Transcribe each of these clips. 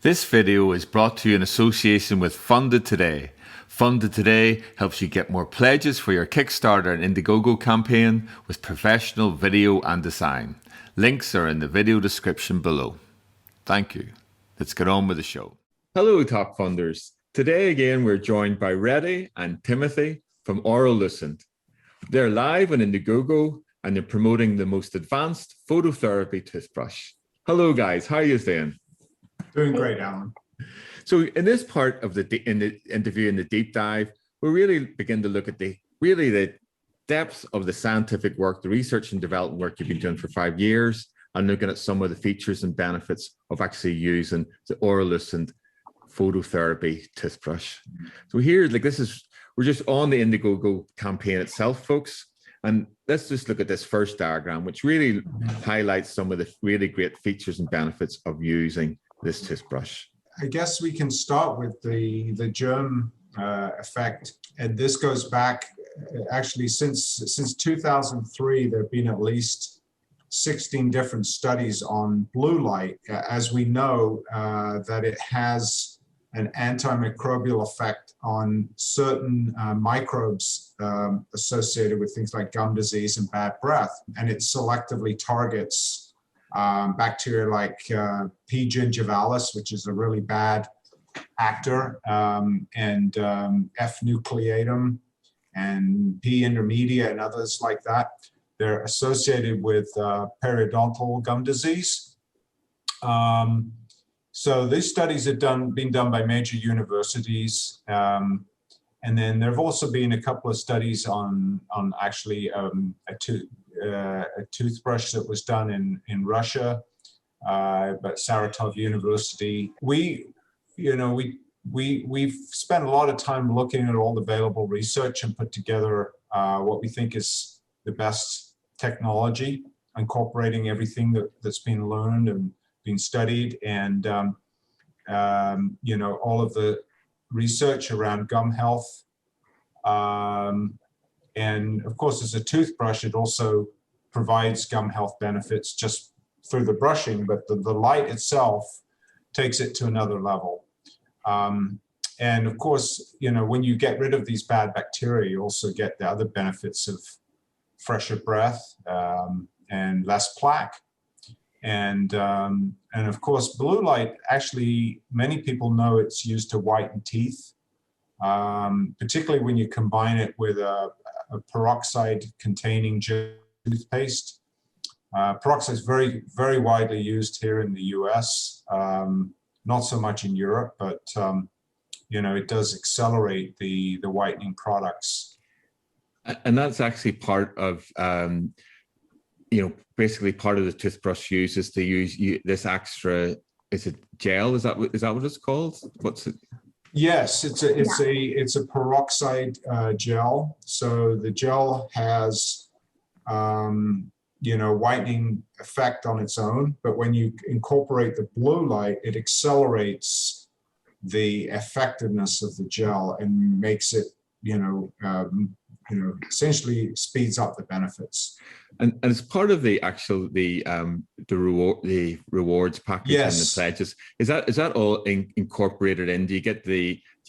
This video is brought to you in association with Funded Today. Funded Today helps you get more pledges for your Kickstarter and Indiegogo campaign with professional video and design. Links are in the video description below. Thank you. Let's get on with the show. Hello, Talk Funders. Today again, we're joined by Reddy and Timothy from Oralucent. They're live on Indiegogo and they're promoting the most advanced phototherapy toothbrush. Hello, guys. How are you doing? Doing great, Alan. So in this part of the interview, in the deep dive, we really begin to look at the depths of the scientific work, the research and development work you've been doing for 5 years, and looking at some of the features and benefits of actually using the Oralucent phototherapy toothbrush. So here, we're just on the Indiegogo campaign itself, folks. And let's just look at this first diagram, which really highlights some of the really great features and benefits of using this toothbrush. I guess we can start with the germ effect. And this goes back, actually, since 2003, there have been at least 16 different studies on blue light. As we know, that it has an antimicrobial effect on certain microbes associated with things like gum disease and bad breath. And it selectively targets bacteria like P. gingivalis, which is a really bad actor, and F. nucleatum and P. intermedia and others like that. They're associated with periodontal gum disease. So these studies have been done by major universities. And then there have also been a couple of studies on actually a toothbrush that was done in Russia, but Saratov University. We've spent a lot of time looking at all the available research and put together what we think is the best technology, incorporating everything that's been learned and been studied, and all of the research around gum health. And of course, as a toothbrush, it also provides gum health benefits just through the brushing, but the light itself takes it to another level. And of course, when you get rid of these bad bacteria, you also get the other benefits of fresher breath and less plaque. And of course, blue light, actually, many people know it's used to whiten teeth, particularly when you combine it with a peroxide-containing toothpaste. Peroxide is very, very widely used here in the US, not so much in Europe, but it does accelerate the whitening products. And that's actually part of, basically part of the toothbrush use is to use this extra, is it gel? Is that what it's called? What's it? Yes, it's a peroxide gel. So the gel has whitening effect on its own, but when you incorporate the blue light, it accelerates the effectiveness of the gel and makes it essentially speeds up the benefits. And as part of the actual the rewards package, yes, and the pledges, is that all incorporated in? Do you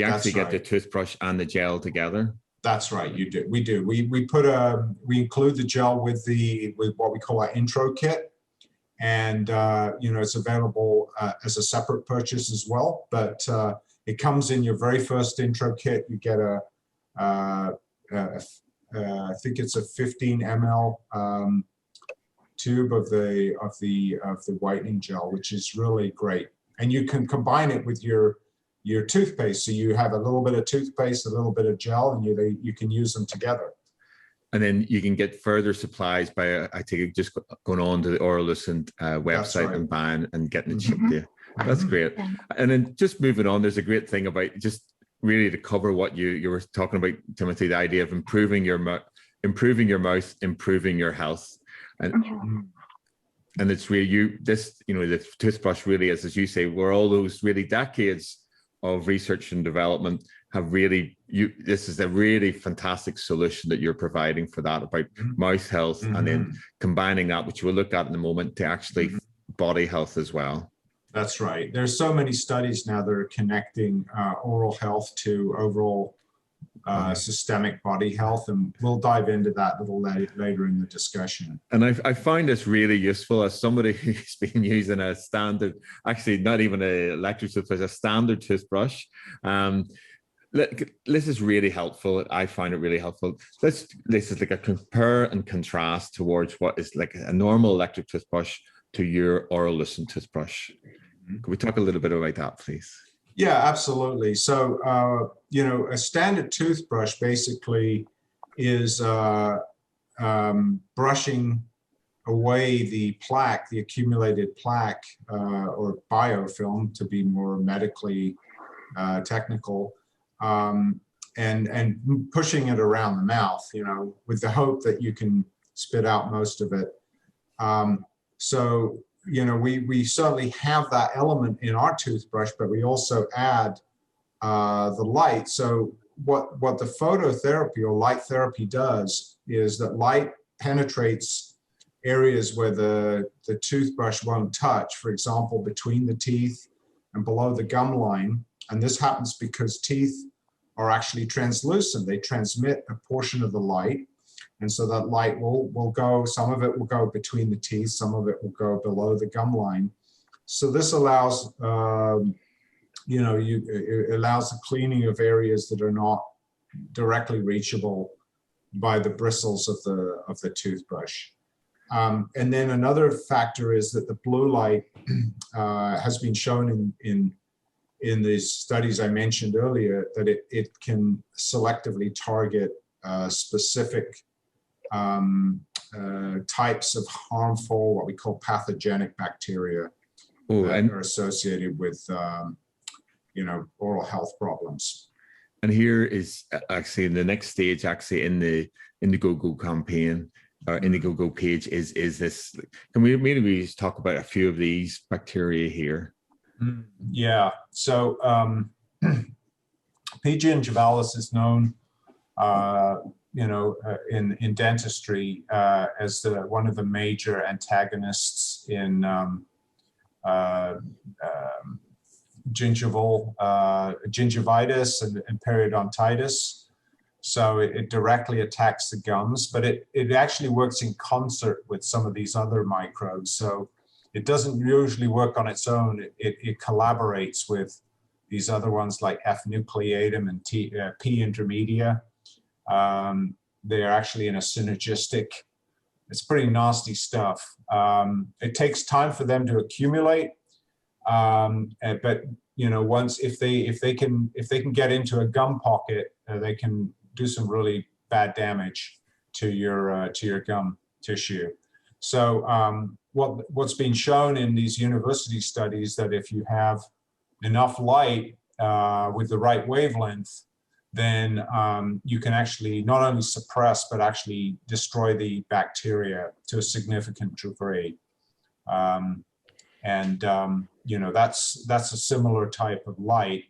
actually get the toothbrush and the gel together? That's right. You do. We do. We include the gel with what we call our intro kit, and it's available as a separate purchase as well. But it comes in your very first intro kit. You get I think it's a 15 ml tube of the whitening gel, which is really great. And you can combine it with your toothpaste. So you have a little bit of toothpaste, a little bit of gel, and you can use them together. And then you can get further supplies by, I think, just going on to the Oralucent website, right, and buying and getting it shipped to you. That's great. Yeah. And then just moving on, there's a great thing about just really to cover what you were talking about, Timothy, the idea of improving your mouth, improving your health. And it's really the toothbrush really is, as you say, where all those really decades of research and development have really, this is a really fantastic solution that you're providing for that about mouth health, and then combining that, which we'll look at in a moment, to actually body health as well. That's right. There's so many studies now that are connecting oral health to overall systemic body health, and we'll dive into that a little later in the discussion. And I find this really useful as somebody who's been using a standard, actually not even an electric toothbrush, a standard toothbrush. This is really helpful. I find it really helpful. This is like a compare and contrast towards what is like a normal electric toothbrush to your Oralucent toothbrush. Can we talk a little bit about that, please? Yeah, absolutely. So, you know, a standard toothbrush basically is brushing away the plaque, the accumulated plaque, or biofilm, to be more medically technical, and pushing it around the mouth, you know, with the hope that you can spit out most of it. So, you know, we certainly have that element in our toothbrush, but we also add the light. So what the phototherapy or light therapy does is that light penetrates areas where the toothbrush won't touch, for example, between the teeth and below the gum line. And this happens because teeth are actually translucent. They transmit a portion of the light. And so that light will go, some of it will go between the teeth, some of it will go below the gum line. So this allows, you know, it allows the cleaning of areas that are not directly reachable by the bristles of the toothbrush. And then another factor is that the blue light has been shown in these studies I mentioned earlier, that it can selectively target specific types of harmful, what we call pathogenic bacteria that are associated with, you know, oral health problems. And here is actually in the next stage, actually in the Indiegogo campaign or Indiegogo page is this. Can we maybe just talk about a few of these bacteria here? Yeah. So P. gingivalis is known, you know, in dentistry as one of the major antagonists in gingivitis and periodontitis. So it directly attacks the gums, but it actually works in concert with some of these other microbes. So it doesn't usually work on its own. It collaborates with these other ones like F. nucleatum and P. intermedia. They are actually in a synergistic, it's pretty nasty stuff. It takes time for them to accumulate, but you know, once if they can get into a gum pocket, they can do some really bad damage to your gum tissue. So what's been shown in these university studies, that if you have enough light with the right wavelength, then you can actually not only suppress, but actually destroy the bacteria to a significant degree. You know, that's a similar type of light,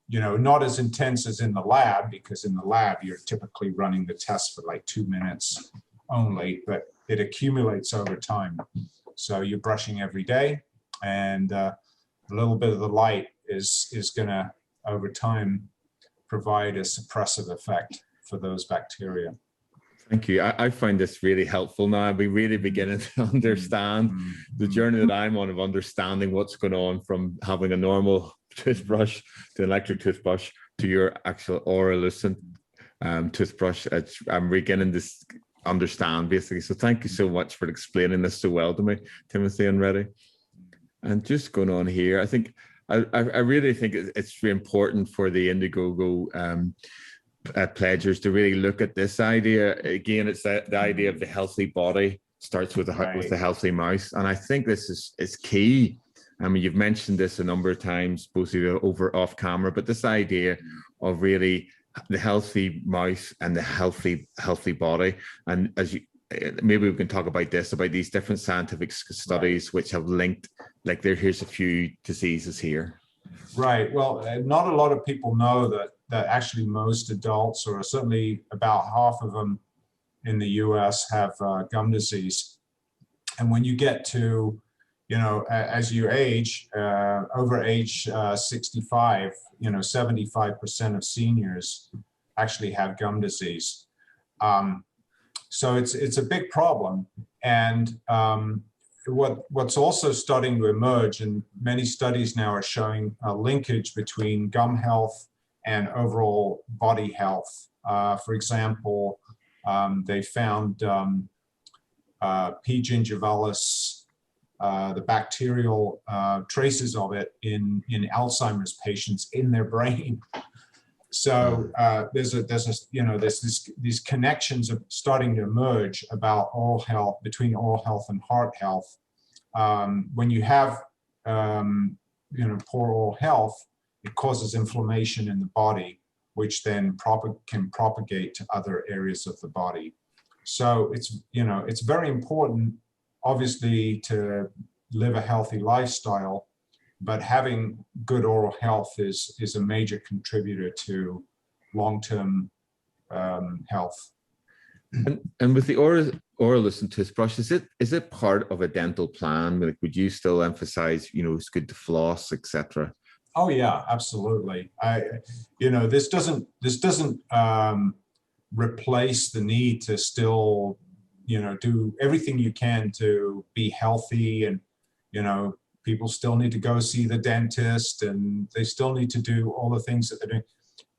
you know, not as intense as in the lab, because in the lab, you're typically running the test for like 2 minutes only, but it accumulates over time. So you're brushing every day, and a little bit of the light is gonna, over time, provide a suppressive effect for those bacteria. Thank you. I find this really helpful now. We really beginning to understand the journey that I'm on of understanding what's going on from having a normal toothbrush to an electric toothbrush to your actual Oralucent toothbrush. I'm beginning to understand, basically. So thank you so much for explaining this so well to me, Timothy and Reddy. And just going on here, I think I really think it's really important for the Indiegogo pledgers to really look at this idea. Again, it's the idea of the healthy body starts with the healthy mouth. And I think this is key. I mean, you've mentioned this a number of times, both of you off camera, but this idea of really the healthy mouth and the healthy body. And as you, maybe we can talk about this, about these different scientific studies which have linked, like here's a few diseases here. Right. Well, not a lot of people know that actually most adults, or certainly about half of them in the US, have gum disease. And when you get to, you know, as you age, over age 65, you know, 75% of seniors actually have gum disease. So it's a big problem. And what's also starting to emerge, and many studies now are showing a linkage between gum health and overall body health. For example, they found P. gingivalis, the bacterial traces of it in Alzheimer's patients in their brain. So there's these connections of starting to emerge about oral health, between oral health and heart health. When you have poor oral health, it causes inflammation in the body, which then can propagate to other areas of the body. So it's very important, obviously, to live a healthy lifestyle, but having good oral health is a major contributor to long-term health. And with the Oralucent toothbrush, is it part of a dental plan? Like, would you still emphasize, it's good to floss, etc.? Oh yeah, absolutely. This doesn't replace the need to still, do everything you can to be healthy, and people still need to go see the dentist, and they still need to do all the things that they're doing.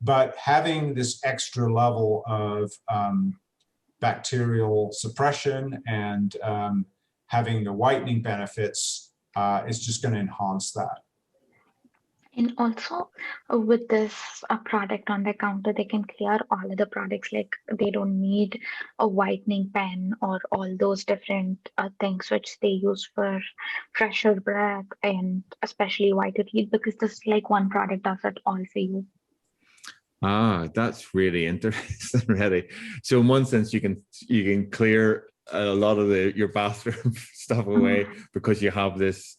But having this extra level of bacterial suppression and having the whitening benefits is just going to enhance that. And also with this product on the counter, they can clear all of the products. Like, they don't need a whitening pen or all those different things which they use for fresher breath and especially whiter teeth, because this like one product does it all for you. Ah, that's really interesting, really. So in one sense, you can clear a lot of your bathroom stuff away because you have this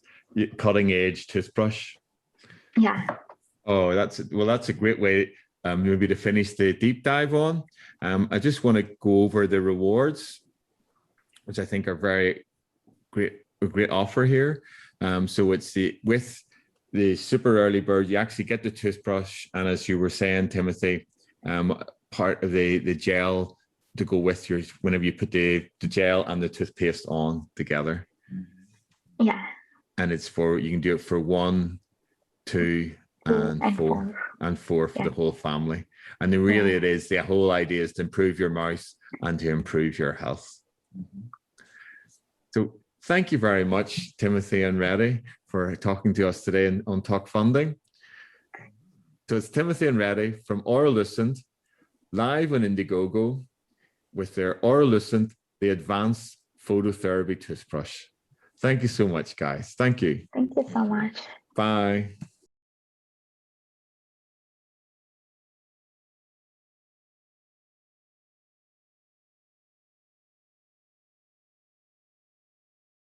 cutting edge toothbrush. Yeah. Oh, that's a great way maybe to finish the deep dive on. I just want to go over the rewards, which I think are very a great offer here. So it's with the super early bird, you actually get the toothbrush, and as you were saying, Timothy, part of the gel to go with whenever you put the gel and the toothpaste on together. Yeah. And you can do it for 1, 2, and 4 for the whole family. And then really the whole idea is to improve your mouth and to improve your health. So thank you very much, Timothy and Reddy, for talking to us today on Talk Funding. So it's Timothy and Reddy from Oralucent, live on Indiegogo with their Oralucent, the advanced phototherapy toothbrush. Thank you so much, guys. Thank you. Thank you so much. Bye.